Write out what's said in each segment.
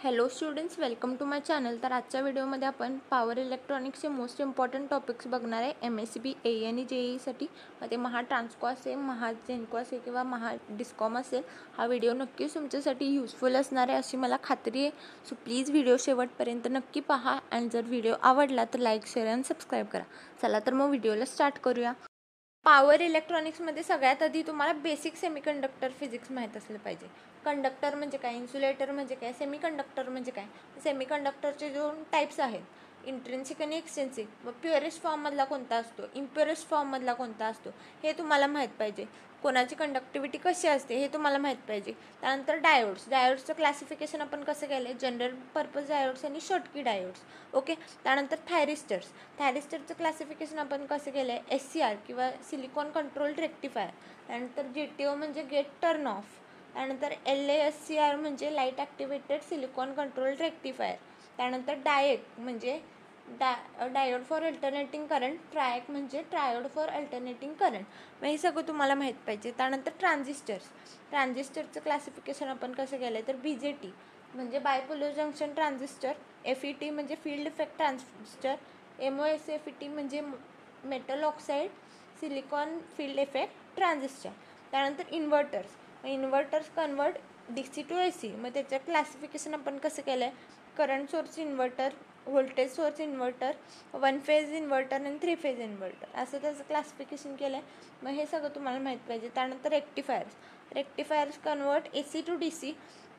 Hello students, welcome to my channel. तर आजच्या व्हिडिओमध्ये आपण पॉवर इलेक्ट्रॉनिक्सचे मोस्ट इम्पॉर्टंट टॉपिक्स बघणार आहे. MSCB AE आणि JEEसाठी ते महा ट्रान्सको असेल, महा जेनको असेल किंवा महा डिस्कॉम असेल. हा व्हिडिओ नक्कीच तुमच्यासाठी युजफुल असणार आहे अशी मला खात्री आहे. सो प्लीज व्हिडिओ शेवटपर्यंत नक्की पहा आणि जर व्हिडिओ आवडला तर लाईक, शेअर आणि सबस्क्राईब करा. चला तर मग व्हिडिओला स्टार्ट करूया. पॉवर इलेक्ट्रॉनिक्समध्ये सगळ्यात आधी तुम्हाला बेसिक सेमीकंडक्टर फिजिक्स माहीत असलं पाहिजे. कंडक्टर म्हणजे काय, इन्सुलेटर म्हणजे काय, सेमीकंडक्टर म्हणजे काय. सेमीकंडक्टरचे 2 टाईप्स आहेत, इंट्रिन्सिक आणि एक्सट्रिन्सिक. व प्युरेस्ट फॉर्ममधला कोणता असतो, इम्प्युरेस्ट फॉर्ममधला कोणता असतो हे तुम्हाला माहीत पाहिजे. कोणाची कंडक्टिव्हिटी कशी असते हे तुम्हाला माहीत पाहिजे. त्यानंतर डायोड्सचं क्लासिफिकेशन आपण कसं केलं आहे, जनरल पर्पज डायोड्स आणि शॉर्टकी डायोड्स. ओके. त्यानंतर थायरिस्टरचं क्लासिफिकेशन आपण कसं केलं आहे, SCR किंवा सिलिकॉन कंट्रोल्ड रेक्टिफायर. त्यानंतर GTO म्हणजे गेट टर्न ऑफ. त्यानंतर LASCR म्हणजे light activated silicon controlled rectifier. त्यानंतर डायेक म्हणजे डायोड फॉर अल्टरनेटिंग करंट. ट्रायक म्हणजे ट्रायोड फॉर अल्टरनेटिंग करंट. मग हे सगळं तुम्हाला माहीत पाहिजे. त्यानंतर ट्रान्झिस्टरचं क्लासिफिकेशन आपण कसं केलं आहे, तर BJT म्हणजे बायपोलर जंक्शन ट्रान्झिस्टर. FET म्हणजे फील्ड इफेक्ट ट्रान्झिस्टर. MOSFET म्हणजे metal oxide silicon field effect transistor. त्यानंतर inverters convert DC to AC. मग त्याचं क्लासिफिकेशन आपण कसं केलं आहे, current source inverter, voltage source inverter, 1 phase inverter आणि 3 फेज इन्व्हर्टर असं त्याचं क्लासिफिकेशन केलं आहे. मग हे सगळं तुम्हाला माहीत पाहिजे. त्यानंतर rectifiers convert AC to DC.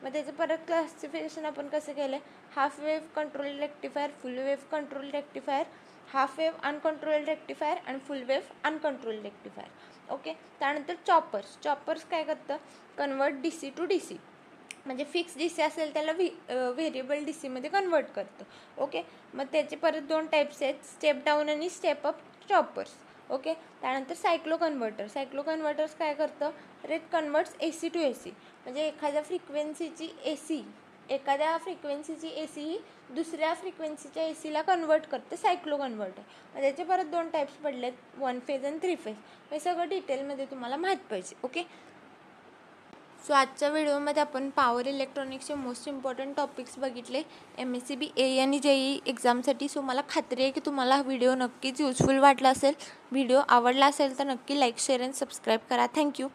मग त्याचं परत क्लासिफिकेशन आपण कसं केलं आहे, half wave control rectifier, full wave control rectifier, half wave uncontrolled rectifier आणि full wave uncontrolled rectifier. Okay. त्यानंतर चॉपर्स काय करतं, कन्वर्ट DC टू DC. म्हणजे फिक्स DC असेल त्याला व्हेरिएबल DCमध्ये कन्वर्ट करतं. ओके. मग त्याचे परत 2 टाईप्स आहेत, स्टेप डाऊन आणि स्टेप अप चॉपर्स. ओके. त्यानंतर सायक्लोकन्व्हर्टर्स काय करतं, it converts AC to AC. म्हणजे एखाद्या फ्रिक्वेन्सीची AC ही दुसऱ्या फ्रिक्वेन्सीच्या ACला कन्वर्ट करते सायक्लोकन्व्हर्टर. मग त्याचे परत 2 टाईप्स पडलेत, 1 फेज आणि 3 फेज. हे सगळं डिटेलमध्ये तुम्हाला माहीत पाहिजे. ओके. सो आजच्या व्हिडिओमध्ये आपण पॉवर इलेक्ट्रॉनिक्सचे मोस्ट इम्पॉर्टंट टॉपिक्स बघितले MSCB AE आणि JEE एक्झामसाठी. सो मला खात्री आहे की तुम्हाला हा व्हिडिओ नक्कीच युजफुल वाटला असेल. व्हिडिओ आवडला असेल तर नक्की लाईक, शेअर आणि सबस्क्राईब करा. थँक्यू.